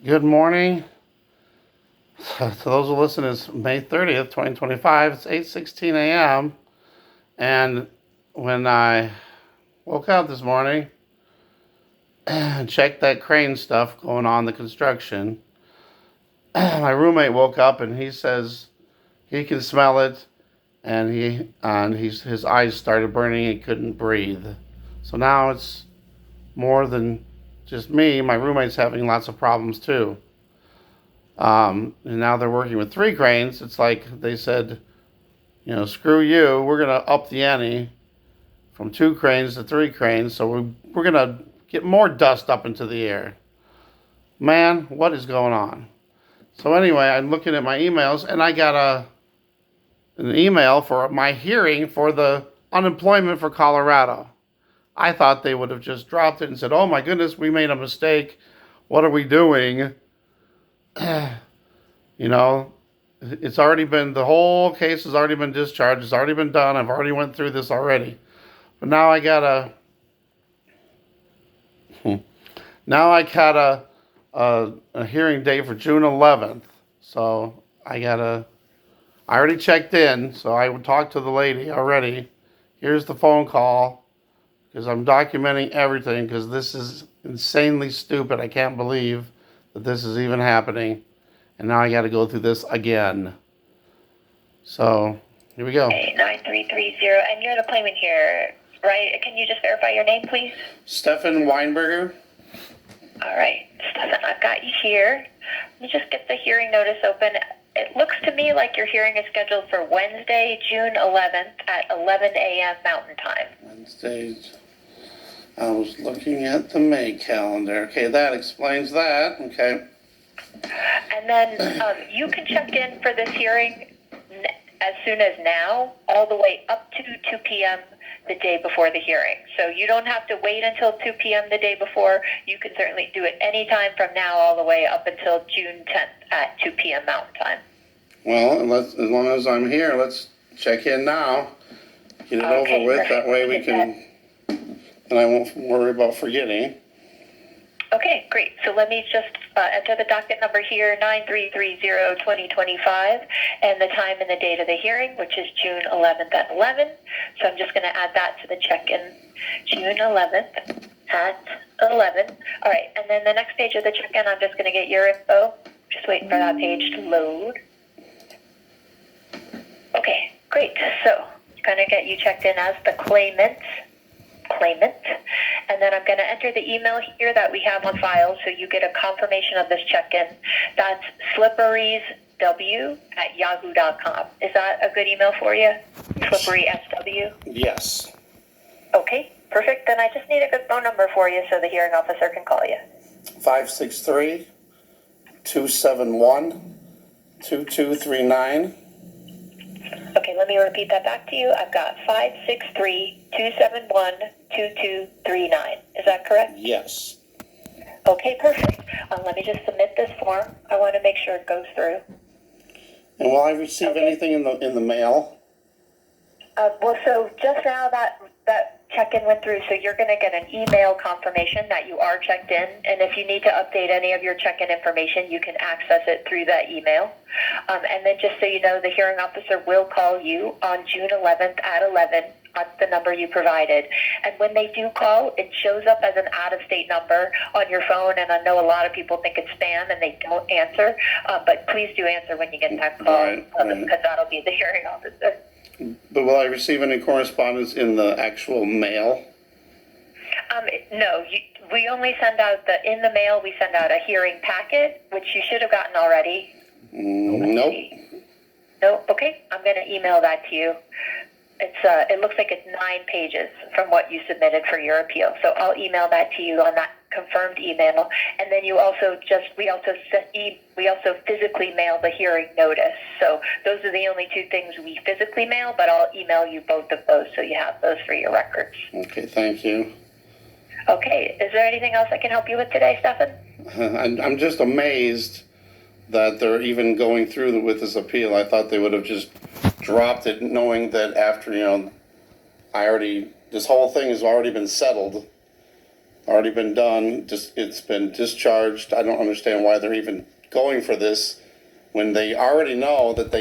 Good morning. To those who listen, it's May 30th, 2025. It's 8:16 a.m. And when I woke up this morning and checked that crane stuff going on the construction, my roommate woke up and he says he can smell it, and his eyes started burning. He couldn't breathe. So now it's more than just me. My roommate's having lots of problems too. And now they're working with 3 cranes. It's like they said, screw you. We're going to up the ante from 2 cranes to 3 cranes. So we're going to get more dust up into the air. Man, what is going on? So anyway, I'm looking at my emails, and I got an email for my hearing for the unemployment for Colorado. I thought they would have just dropped it and said, oh my goodness, we made a mistake. What are we doing? It's already been, the whole case has already been discharged. It's already been done. I've already went through this already. But now I got a hearing date for June 11th. So I already checked in. So I would talk to the lady already. Here's the phone call, because I'm documenting everything, because this is insanely stupid. I can't believe that this is even happening. And now I got to go through this again. So, here we go. Okay, 9330, and you're the claimant here, right? Can you just verify your name, please? Stefan Weinberger. All right, Stefan, I've got you here. Let me just get the hearing notice open. It looks to me like your hearing is scheduled for Wednesday, June 11th at 11 a.m. Mountain Time. Wednesday. I was looking at the May calendar. Okay, that explains that. Okay. And then you can check in for this hearing as soon as now, all the way up to 2 p.m. the day before the hearing. So you don't have to wait until 2 p.m. the day before. You can certainly do it anytime from now all the way up until June 10th at 2 p.m. Mountain Time. Well, as long as I'm here, let's check in now. Get it over with. Perfect. That way we can, and I won't worry about forgetting. Okay, great. So let me just enter the docket number here, 9330-2025, and the time and the date of the hearing, which is June 11th at 11. So I'm just going to add that to the check-in, June 11th at 11. All right, and then the next page of the check-in, I'm just going to get your info. Just waiting for that page to load. Okay, great. So I'm going to get you checked in as the claimant, and then I'm going to enter the email here that we have on file, so you get a confirmation of this check-in. That's slipperysw@yahoo.com. Is that a good email for you? SlipperySW? Yes. Okay, perfect. Then I just need a good phone number for you so the hearing officer can call you. 563-271-2239. Okay, let me repeat that back to you. I've got 563-271-2239. Is that correct? Yes. Okay, perfect. Let me just submit this form. I want to make sure it goes through. And will I receive anything in the mail? Well, so just now that check-in went through, so you're going to get an email confirmation that you are checked in, and if you need to update any of your check-in information, you can access it through that email. And then just so you know, the hearing officer will call you on June 11th at 11 on the number you provided. And when they do call, it shows up as an out-of-state number on your phone, and I know a lot of people think it's spam and they don't answer, but please do answer when you get that call, because that'll be the hearing officer. But will I receive any correspondence in the actual mail? No, we only send out in the mail, we send out a hearing packet, which you should have gotten already. Nope. Nope, okay. I'm going to email that to you. It looks like it's 9 pages from what you submitted for your appeal. So I'll email that to you on that confirmed email. And then we also physically mail the hearing notice. So those are the only 2 things we physically mail, but I'll email you both of those so you have those for your records. Okay, thank you. Okay, is there anything else I can help you with today, Stefan? I'm just amazed that they're even going through with this appeal. I thought they would have just dropped it, knowing that after, this whole thing has already been settled. already been done. Just it's been discharged. I don't understand why they're even going for this when they already know that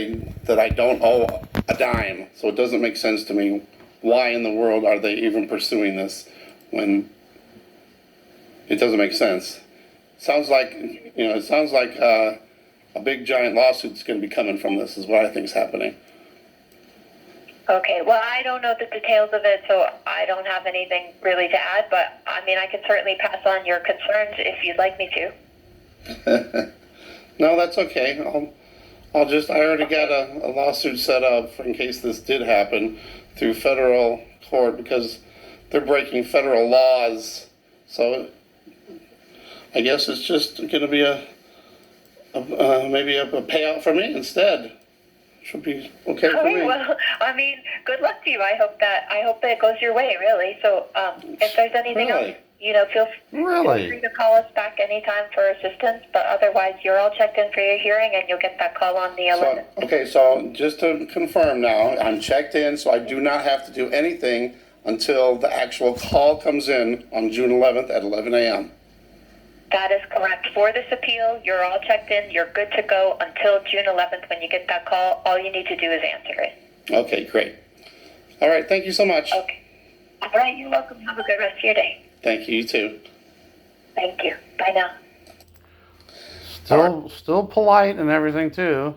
I don't owe a dime. So it doesn't make sense to me. Why in the world are they even pursuing this when it doesn't make sense? It sounds like a big giant lawsuit's going to be coming from this. Is what I think is happening. Okay, well, I don't know the details of it, so I don't have anything really to add, but I mean, I can certainly pass on your concerns if you'd like me to. No, that's okay. I already got a lawsuit set up in case this did happen through federal court because they're breaking federal laws. So I guess it's just going to be maybe a payout for me instead. Should be okay for me. Well, I mean, good luck to you. I hope that it goes your way, really. So, if there's anything else, feel free to call us back anytime for assistance. But otherwise, you're all checked in for your hearing, and you'll get that call on the 11th. So just to confirm now, I'm checked in, so I do not have to do anything until the actual call comes in on June 11th at 11 a.m. That is correct. For this appeal, you're all checked in. You're good to go until June 11th. When you get that call, all you need to do is answer it. Okay, great. All right, thank you so much. Okay. All right, you're welcome. Have a good rest of your day. Thank you, you too. Thank you. Bye now. Still polite and everything too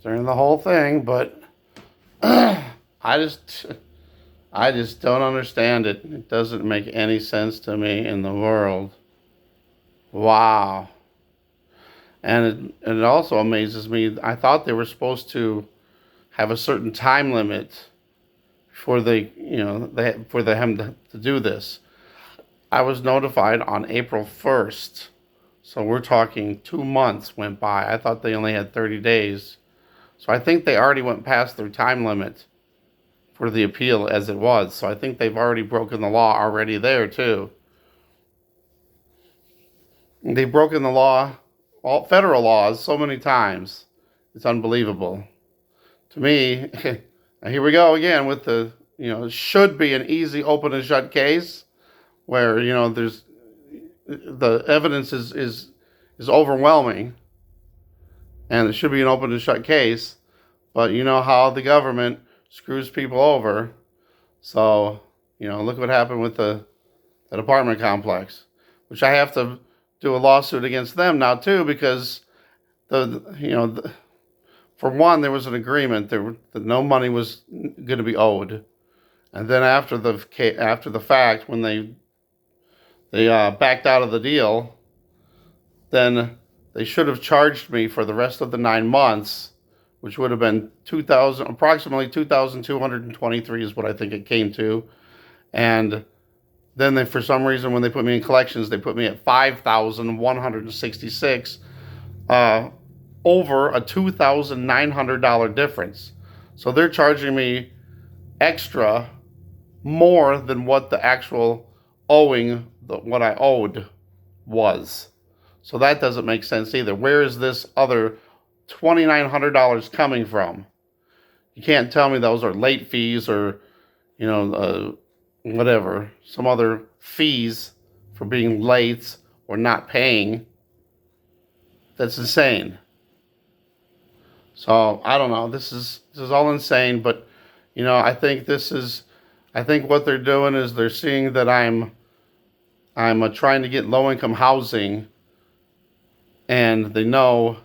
during the whole thing, but I just don't understand it. It doesn't make any sense to me in the world. Wow. And it also amazes me. I thought they were supposed to have a certain time limit for them to do this. I was notified on April 1st. So we're talking 2 months went by. I thought they only had 30 days. So I think they already went past their time limit for the appeal as it was. So I think they've already broken the law already there too. They've broken the law, all federal laws, so many times. It's unbelievable. To me, here we go again with the, it should be an easy open and shut case where, there's the evidence is overwhelming and it should be an open and shut case. But you know how the government screws people over. So, look what happened with the apartment complex, which I have to do a lawsuit against them now too, because for one, there was an agreement that no money was going to be owed, and then after the fact, when they backed out of the deal, then they should have charged me for the rest of the 9 months, which would have been approximately $2,223 is what I think it came to, and then they, for some reason, when they put me in collections, they put me at $5,166, over a $2,900 difference. So they're charging me extra more than what the actual what I owed was. So that doesn't make sense either. Where is this other $2,900 coming from? You can't tell me those are late fees or, whatever, some other fees for being late or not paying. That's insane. So I don't know. This is all insane. But I think what they're doing is they're seeing that I'm trying to get low income housing, and they know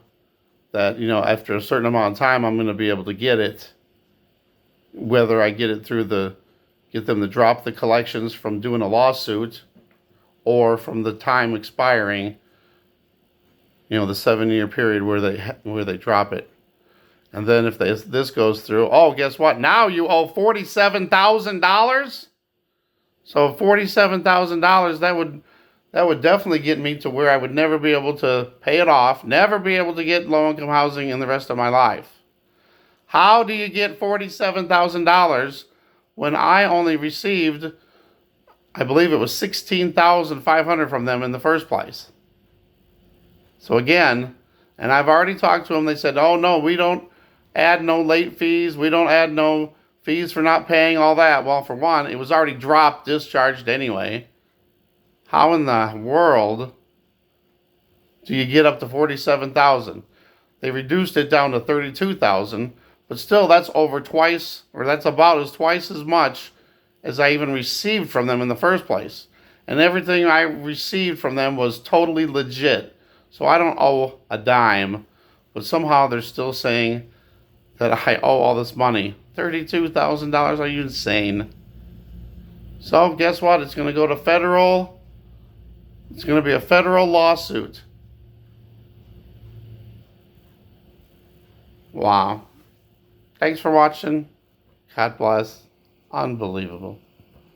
that after a certain amount of time I'm going to be able to get it, whether I get it through get them to drop the collections from doing a lawsuit or from the time expiring, the 7-year period where they drop it. And then if this goes through, guess what? Now you owe $47,000. So $47,000, that would definitely get me to where I would never be able to pay it off, never be able to get low income housing in the rest of my life. How do you get $47,000 when I only received, I believe it was $16,500 from them in the first place? So again, and I've already talked to them. They said, oh no, we don't add no late fees. We don't add no fees for not paying, all that. Well, for one, it was already discharged anyway. How in the world do you get up to 47,000? They reduced it down to 32,000, but still that's over twice, or that's about twice as much as I even received from them in the first place. And everything I received from them was totally legit. So I don't owe a dime, but somehow they're still saying that I owe all this money. $32,000, are you insane? So guess what? It's going to go to federal. It's going to be a federal lawsuit. Wow. Thanks for watching. God bless. Unbelievable.